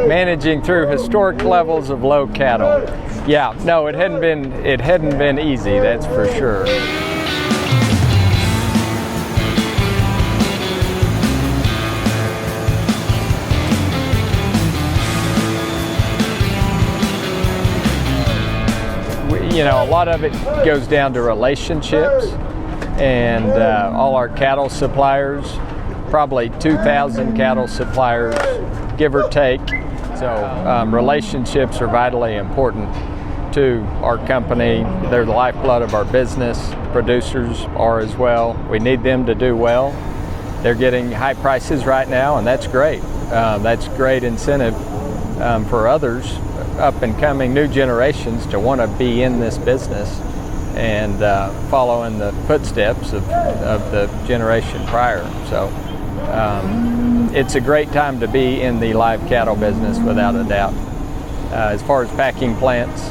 managing through historic levels of low cattle. Yeah, no, it hadn't been easy, that's for sure. You know, a lot of it goes down to relationships, and all our cattle suppliers, probably 2,000 cattle suppliers, give or take. So relationships are vitally important to our company. They're the lifeblood of our business. Producers are as well. We need them to do well. They're getting high prices right now, and that's great. That's great incentive for others, up and coming new generations, to want to be in this business and follow in the footsteps of the generation prior. So it's a great time to be in the live cattle business, without a doubt. As far as packing plants,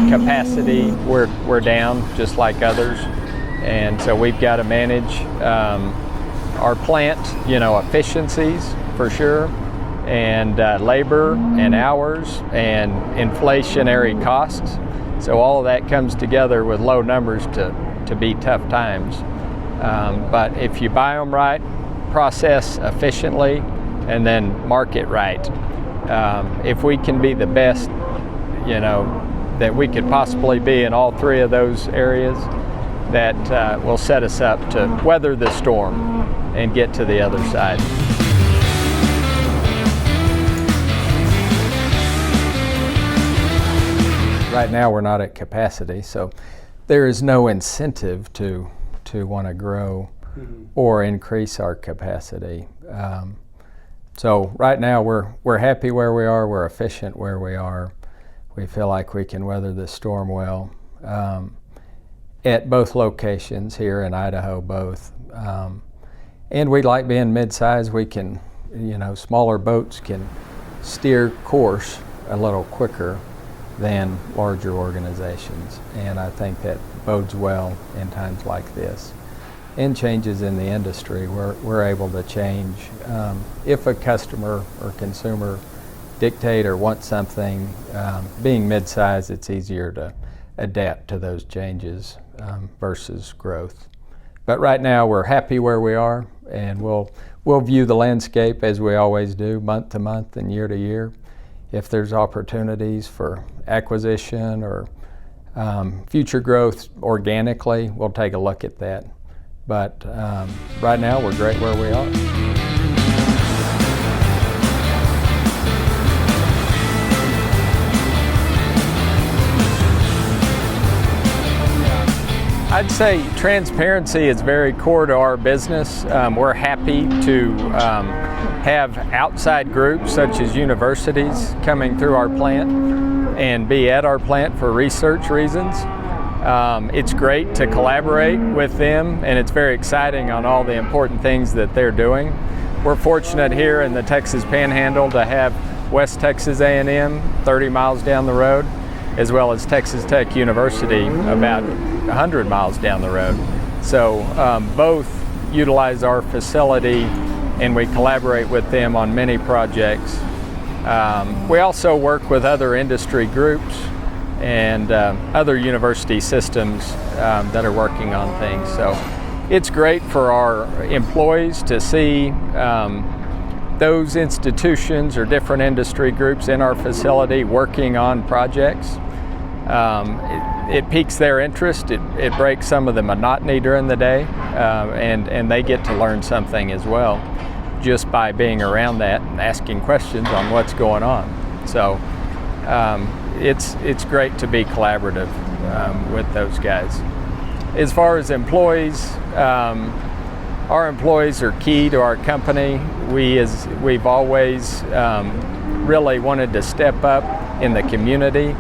capacity, we're down just like others, and so we've got to manage our plant, efficiencies for sure, and labor and hours and inflationary costs. So all of that comes together with low numbers to be tough times. But if you buy them right, process efficiently, and then market right, if we can be the best, that we could possibly be in all three of those areas, that will set us up to weather the storm and get to the other side. Right now we're not at capacity, so there is no incentive to want to grow or increase our capacity. So right now we're happy where we are, we're efficient where we are. We feel like we can weather this storm well at both locations here in Idaho, both. And we like being mid-size. We can, smaller boats can steer course a little quicker than larger organizations, and I think that bodes well in times like this. And changes in the industry, we're able to change. If a customer or consumer dictate or want something, being mid-size, it's easier to adapt to those changes versus growth. But right now we're happy where we are, and we'll view the landscape as we always do, month to month and year to year. If there's opportunities for acquisition or future growth organically, we'll take a look at that. But right now, we're great where we are. I'd say transparency is very core to our business. We're happy to have outside groups such as universities coming through our plant and be at our plant for research reasons. It's great to collaborate with them, and it's very exciting on all the important things that they're doing. We're fortunate here in the Texas Panhandle to have West Texas A&M 30 miles down the road, as well as Texas Tech University about 100 miles down the road. So both utilize our facility, and we collaborate with them on many projects. We also work with other industry groups and other university systems that are working on things. So it's great for our employees to see those institutions or different industry groups in our facility working on projects. It piques their interest, it breaks some of the monotony during the day, and they get to learn something as well just by being around that and asking questions on what's going on. So it's great to be collaborative with those guys. As far as employees, our employees are key to our company. We've always really wanted to step up in the community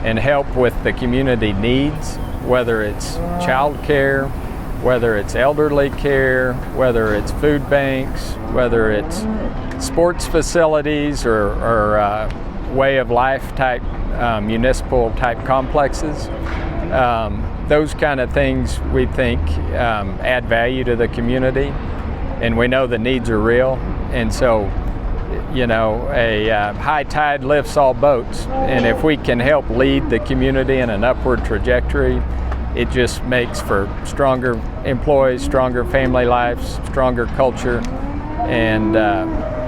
and help with the community needs, whether it's child care, whether it's elderly care, whether it's food banks, whether it's sports facilities or way of life type municipal type complexes. Those kind of things we think add value to the community, and we know the needs are real, and so you know, a high tide lifts all boats, and if we can help lead the community in an upward trajectory, it just makes for stronger employees, stronger family lives, stronger culture, and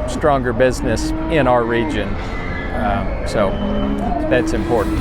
stronger business in our region. So that's important.